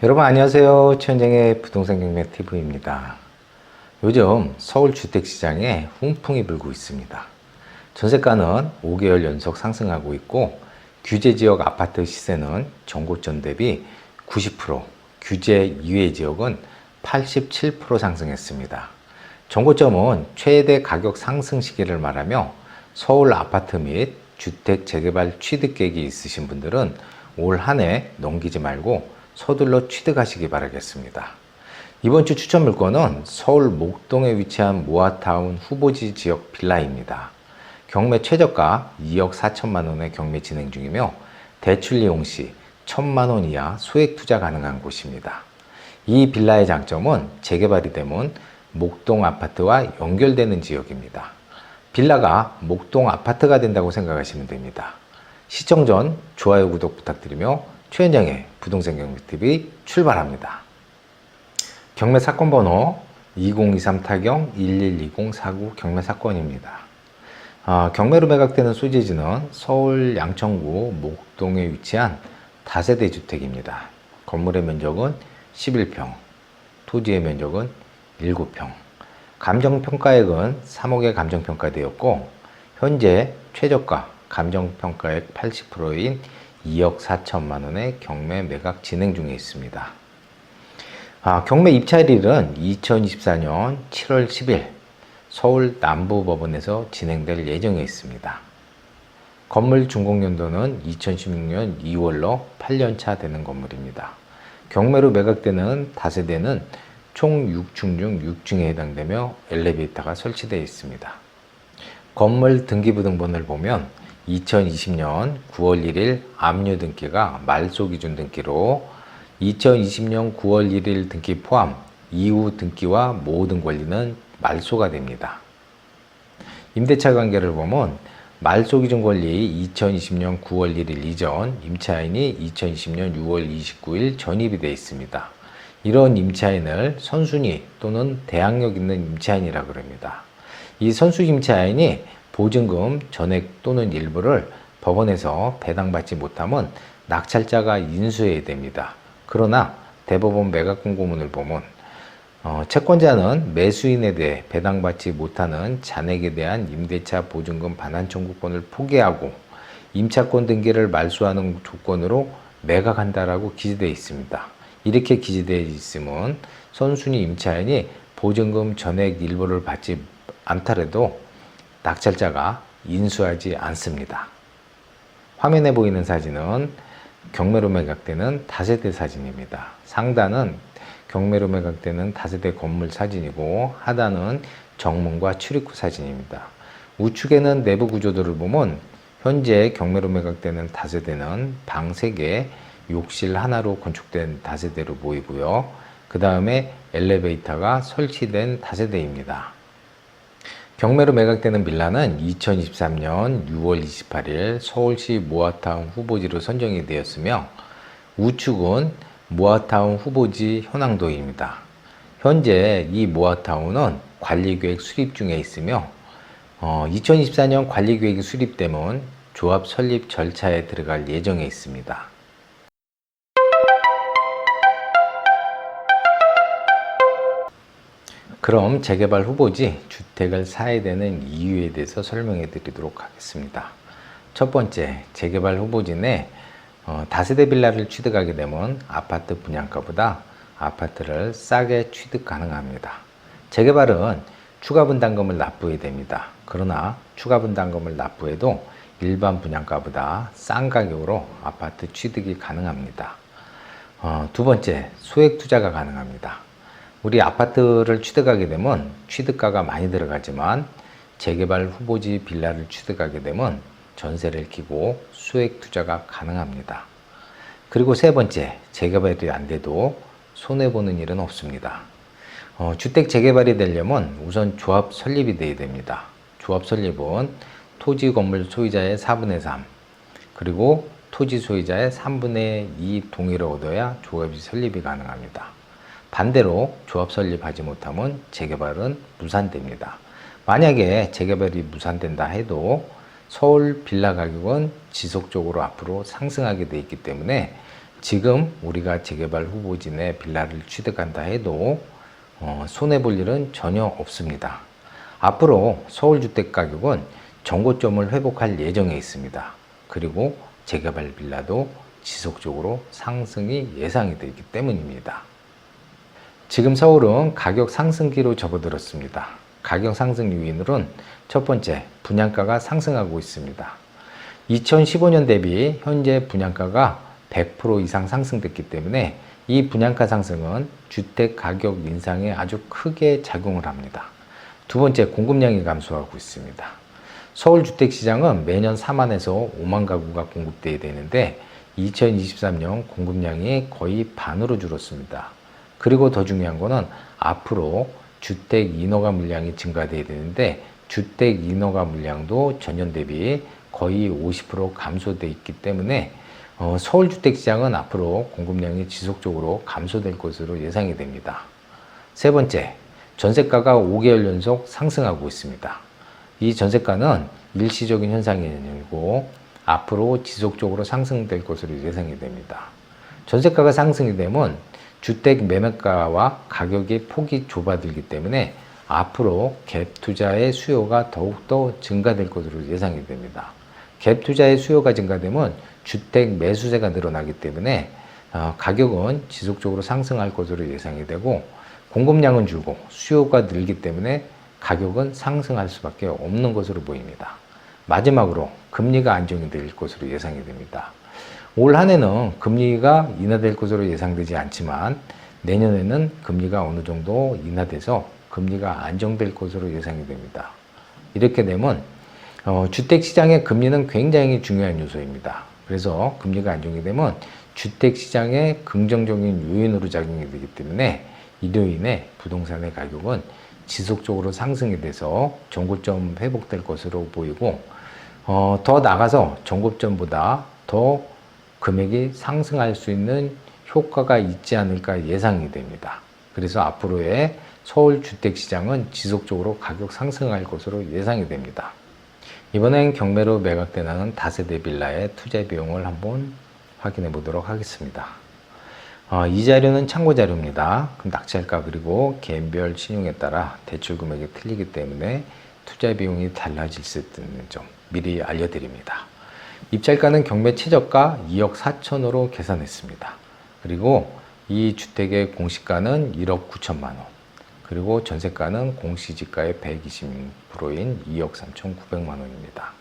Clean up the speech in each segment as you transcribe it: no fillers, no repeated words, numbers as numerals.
여러분 안녕하세요. 최현정의 부동산 경매 TV입니다. 요즘 서울 주택시장에 훈풍이 불고 있습니다. 전세가는 5개월 연속 상승하고 있고 규제지역 아파트 시세는 정고점 대비 90%, 규제 이외 지역은 87% 상승했습니다. 정고점은 최대 가격 상승 시기를 말하며 서울 아파트 및 주택 재개발 취득 계획이 있으신 분들은 올 한 해 넘기지 말고 서둘러 취득하시기 바라겠습니다. 이번 주 추천 물건은 서울 목동에 위치한 모아타운 후보지 지역 빌라입니다. 경매 최저가 2억 4천만 원의 경매 진행 중이며 대출 이용 시 1,000만 원 이하 소액 투자 가능한 곳입니다. 이 빌라의 장점은 재개발이 되면 목동 아파트와 연결되는 지역입니다. 빌라가 목동 아파트가 된다고 생각하시면 됩니다. 시청 전 좋아요, 구독 부탁드리며 최현정의 부동산 경매TV 출발합니다. 경매 사건 번호 2023-112049 경매 사건입니다. 경매로 매각되는 소재지는 서울 양천구 목동에 위치한 다세대 주택입니다. 건물의 면적은 11평, 토지의 면적은 7평, 감정평가액은 3억에 감정평가되었고 현재 최저가 감정평가액 80%인 2억 4천만 원의 경매 매각 진행 중에 있습니다. 경매 입찰일은 2024년 7월 10일 서울 남부법원에서 진행될 예정에 있습니다. 건물 준공연도는 2016년 2월로 8년차 되는 건물입니다. 경매로 매각되는 다세대는 총 6층 중 6층에 해당되며 엘리베이터가 설치되어 있습니다. 건물 등기부등본을 보면 2020년 9월 1일 압류 등기가 말소 기준 등기로 2020년 9월 1일 등기 포함 이후 등기와 모든 권리는 말소가 됩니다. 임대차 관계를 보면 말소 기준 권리 2020년 9월 1일 이전 임차인이 2020년 6월 29일 전입이 되어 있습니다. 이런 임차인을 선순위 또는 대항력 있는 임차인이라고 합니다. 이 선수 임차인이 보증금 전액 또는 일부를 법원에서 배당받지 못하면 낙찰자가 인수해야 됩니다. 그러나 대법원 매각 공고문을 보면 채권자는 매수인에 대해 배당받지 못하는 잔액에 대한 임대차 보증금 반환 청구권을 포기하고 임차권 등기를 말소하는 조건으로 매각한다라고 기재되어 있습니다. 이렇게 기재되어 있으면 선순위 임차인이 보증금 전액 일부를 받지 않더라도 낙찰자가 인수하지 않습니다. 화면에 보이는 사진은 경매로 매각되는 다세대 사진입니다. 상단은 경매로 매각되는 다세대 건물 사진이고 하단은 정문과 출입구 사진입니다. 우측에는 내부 구조도를 보면 현재 경매로 매각되는 다세대는 방 3개, 욕실 하나로 건축된 다세대로 보이고요. 그 다음에 엘리베이터가 설치된 다세대입니다. 경매로 매각되는 빌라는 2023년 6월 28일 서울시 모아타운 후보지로 선정이 되었으며 우측은 모아타운 후보지 현황도입니다. 현재 이 모아타운은 관리계획 수립 중에 있으며 2024년 관리계획이 수립되면 조합 설립 절차에 들어갈 예정에 있습니다. 그럼 재개발 후보지 주택을 사야 되는 이유에 대해서 설명해 드리도록 하겠습니다. 첫 번째, 재개발 후보지 내 다세대 빌라를 취득하게 되면 아파트 분양가보다 아파트를 싸게 취득 가능합니다. 재개발은 추가 분담금을 납부해야 됩니다. 그러나 추가 분담금을 납부해도 일반 분양가보다 싼 가격으로 아파트 취득이 가능합니다. 두 번째, 소액 투자가 가능합니다. 우리 아파트를 취득하게 되면 취득가가 많이 들어가지만 재개발 후보지 빌라를 취득하게 되면 전세를 끼고 소액 투자가 가능합니다. 그리고 세 번째, 재개발이 안 돼도 손해보는 일은 없습니다. 주택 재개발이 되려면 우선 조합 설립이 돼야 됩니다. 조합 설립은 토지 건물 소유자의 4분의 3 그리고 토지 소유자의 3분의 2 동의를 얻어야 조합이 설립이 가능합니다. 반대로 조합 설립하지 못하면 재개발은 무산됩니다. 만약에 재개발이 무산된다 해도 서울 빌라 가격은 지속적으로 앞으로 상승하게 되어 있기 때문에 지금 우리가 재개발 후보진에 빌라를 취득한다 해도 손해볼 일은 전혀 없습니다. 앞으로 서울주택 가격은 정고점을 회복할 예정에 있습니다. 그리고 재개발 빌라도 지속적으로 상승이 예상이 되기 때문입니다. 지금 서울은 가격 상승기로 접어들었습니다. 가격 상승 요인으로는 첫 번째, 분양가가 상승하고 있습니다. 2015년 대비 현재 분양가가 100% 이상 상승됐기 때문에 이 분양가 상승은 주택 가격 인상에 아주 크게 작용을 합니다. 두 번째, 공급량이 감소하고 있습니다. 서울 주택시장은 매년 4만에서 5만 가구가 공급돼야 되는데 2023년 공급량이 거의 반으로 줄었습니다. 그리고 더 중요한 거는 앞으로 주택 인허가 물량이 증가돼야 되는데 주택 인허가 물량도 전년 대비 거의 50% 감소돼 있기 때문에 서울 주택시장은 앞으로 공급량이 지속적으로 감소될 것으로 예상이 됩니다. 세 번째, 전세가가 5개월 연속 상승하고 있습니다. 이 전세가는 일시적인 현상이 아니고 앞으로 지속적으로 상승될 것으로 예상이 됩니다. 전세가가 상승이 되면 주택 매매가와 가격의 폭이 좁아들기 때문에 앞으로 갭 투자의 수요가 더욱더 증가될 것으로 예상이 됩니다. 갭 투자의 수요가 증가되면 주택 매수세가 늘어나기 때문에 가격은 지속적으로 상승할 것으로 예상이 되고 공급량은 줄고 수요가 늘기 때문에 가격은 상승할 수밖에 없는 것으로 보입니다. 마지막으로 금리가 안정이 될 것으로 예상이 됩니다. 올 한 해는 금리가 인하될 것으로 예상되지 않지만 내년에는 금리가 어느 정도 인하돼서 금리가 안정될 것으로 예상이 됩니다. 이렇게 되면 주택시장의 금리는 굉장히 중요한 요소입니다. 그래서 금리가 안정이 되면 주택시장의 긍정적인 요인으로 작용이 되기 때문에 이로 인해 부동산의 가격은 지속적으로 상승이 돼서 정고점 회복될 것으로 보이고 더 나아가서 정고점보다 더 금액이 상승할 수 있는 효과가 있지 않을까 예상이 됩니다. 그래서 앞으로의 서울 주택시장은 지속적으로 가격 상승할 것으로 예상이 됩니다. 이번엔 경매로 매각되는 다세대 빌라의 투자 비용을 한번 확인해 보도록 하겠습니다. 이 자료는 참고 자료입니다. 그럼 낙찰가 그리고 개인별 신용에 따라 대출 금액이 틀리기 때문에 투자 비용이 달라질 수 있다는 점 미리 알려드립니다. 입찰가는 경매 최저가 2억 4천으로 계산했습니다. 그리고 이 주택의 공시가는 1억 9천만 원, 그리고 전세가는 공시지가의 126%인 2억 3,900만 원입니다.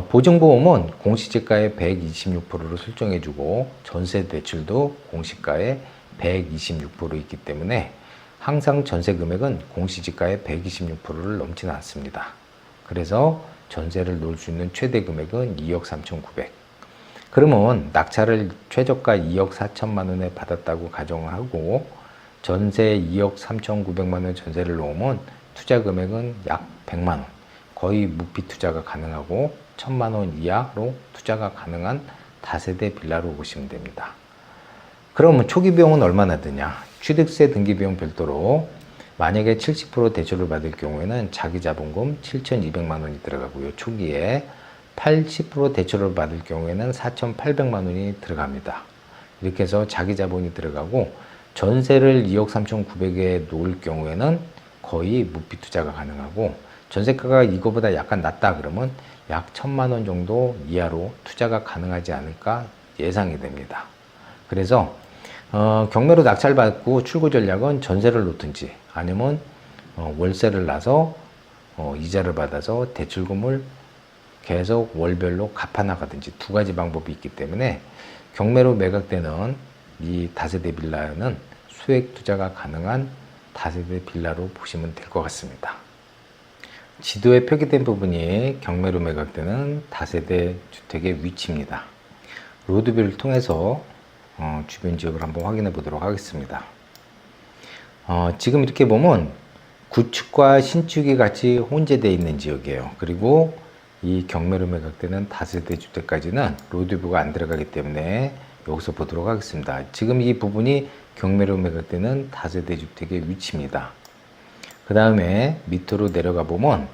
보증보험은 공시지가의 126%로 설정해주고 전세 대출도 공시가의 126% 있기 때문에 항상 전세 금액은 공시지가의 126%를 넘지는 않습니다. 그래서 전세를 놓을 수 있는 최대 금액은 2억 3,900. 그러면 낙찰을 최저가 2억 4천만 원에 받았다고 가정하고 전세 2억 3,900만 원 전세를 놓으면 투자 금액은 약 100만 원. 거의 무피 투자가 가능하고 1,000만 원 이하로 투자가 가능한 다세대 빌라로 보시면 됩니다. 그러면 초기 비용은 얼마나 드냐? 취득세 등기 비용 별도로 만약에 70% 대출을 받을 경우에는 자기 자본금 7,200만 원이 들어가고요. 초기에 80% 대출을 받을 경우에는 4,800만 원이 들어갑니다. 이렇게 해서 자기 자본이 들어가고 전세를 2억 3,900에 놓을 경우에는 거의 무피 투자가 가능하고 전세가가 이거보다 약간 낮다 그러면 약 1,000만 원 정도 이하로 투자가 가능하지 않을까 예상이 됩니다. 그래서 경매로 낙찰받고 출고 전략은 전세를 놓든지 아니면 월세를 놔서 이자를 받아서 대출금을 계속 월별로 갚아나가든지 두 가지 방법이 있기 때문에 경매로 매각되는 이 다세대 빌라는 수액 투자가 가능한 다세대 빌라로 보시면 될 것 같습니다. 지도에 표기된 부분이 경매로 매각되는 다세대 주택의 위치입니다. 로드뷰를 통해서 주변 지역을 한번 확인해 보도록 하겠습니다. 지금 이렇게 보면 구축과 신축이 같이 혼재되어 있는 지역이에요. 그리고 이 경매로 매각되는 다세대 주택까지는 로드뷰가 안 들어가기 때문에 여기서 보도록 하겠습니다. 지금 이 부분이 경매로 매각되는 다세대 주택의 위치입니다. 그 다음에 밑으로 내려가 보면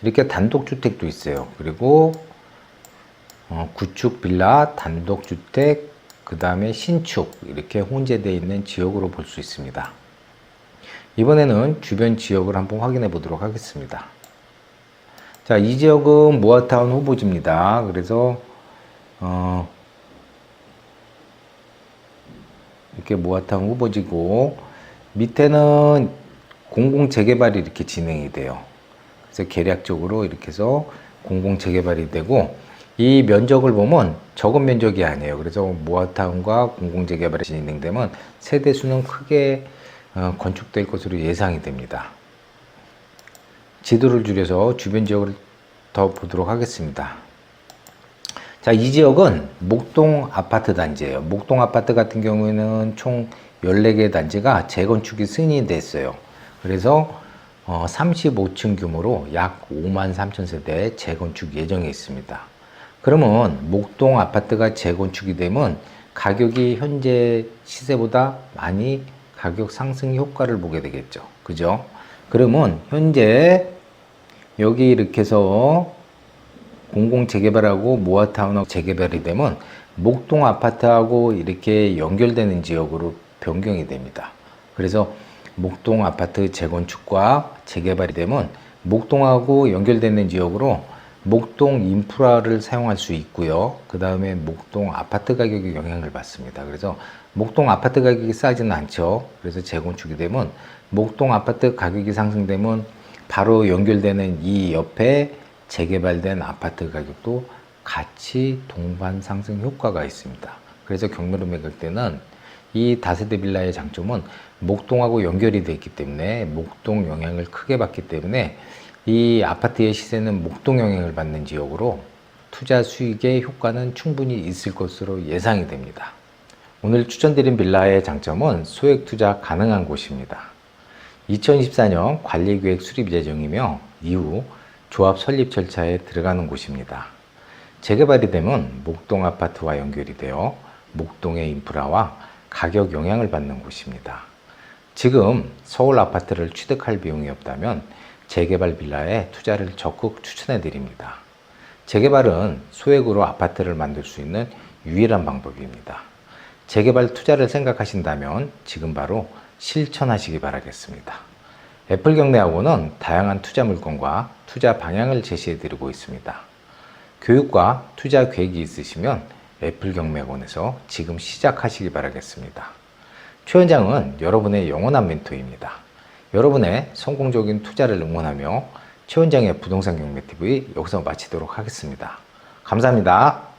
이렇게 단독주택도 있어요. 그리고 구축 빌라, 단독주택, 그 다음에 신축 이렇게 혼재되어 있는 지역으로 볼 수 있습니다. 이번에는 주변 지역을 한번 확인해 보도록 하겠습니다. 자, 이 지역은 모아타운 후보지입니다. 그래서 이렇게 모아타운 후보지고 밑에는 공공 재개발이 이렇게 진행이 돼요. 그래서 계략적으로 이렇게 해서 공공 재개발이 되고 이 면적을 보면 적은 면적이 아니에요. 그래서 모아타운과 공공 재개발이 진행되면 세대 수는 크게 건축될 것으로 예상이 됩니다. 지도를 줄여서 주변 지역을 더 보도록 하겠습니다. 자, 이 지역은 목동 아파트 단지예요. 목동 아파트 같은 경우에는 총 14개 단지가 재건축이 승인이 됐어요. 그래서 35층 규모로 약 5만 3천 세대 재건축 예정에 있습니다. 그러면 목동 아파트가 재건축이 되면 가격이 현재 시세보다 많이 가격 상승 효과를 보게 되겠죠. 그죠? 그러면 현재 여기 이렇게 해서 공공 재개발하고 모아타운하고 재개발이 되면 목동 아파트하고 이렇게 연결되는 지역으로 변경이 됩니다. 그래서 목동 아파트 재건축과 재개발이 되면 목동하고 연결되는 지역으로 목동 인프라를 사용할 수 있고요. 그 다음에 목동 아파트 가격이 영향을 받습니다. 그래서 목동 아파트 가격이 싸지는 않죠. 그래서 재건축이 되면 목동 아파트 가격이 상승되면 바로 연결되는 이 옆에 재개발된 아파트 가격도 같이 동반 상승 효과가 있습니다. 그래서 경매로 매각 때는 이 다세대 빌라의 장점은 목동하고 연결이 되어 있기 때문에 목동 영향을 크게 받기 때문에 이 아파트의 시세는 목동 영향을 받는 지역으로 투자 수익의 효과는 충분히 있을 것으로 예상이 됩니다. 오늘 추천드린 빌라의 장점은 소액 투자 가능한 곳입니다. 2024년 관리계획 수립 예정이며 이후 조합 설립 절차에 들어가는 곳입니다. 재개발이 되면 목동 아파트와 연결이 되어 목동의 인프라와 가격 영향을 받는 곳입니다. 지금 서울 아파트를 취득할 비용이 없다면 재개발 빌라에 투자를 적극 추천해 드립니다. 재개발은 소액으로 아파트를 만들 수 있는 유일한 방법입니다. 재개발 투자를 생각하신다면 지금 바로 실천하시기 바라겠습니다. 애플 경매학원은 다양한 투자 물건과 투자 방향을 제시해 드리고 있습니다. 교육과 투자 계획이 있으시면 애플 경매학원에서 지금 시작하시기 바라겠습니다. 최 원장은 여러분의 영원한 멘토입니다. 여러분의 성공적인 투자를 응원하며 최 원장의 부동산 경매TV 여기서 마치도록 하겠습니다. 감사합니다.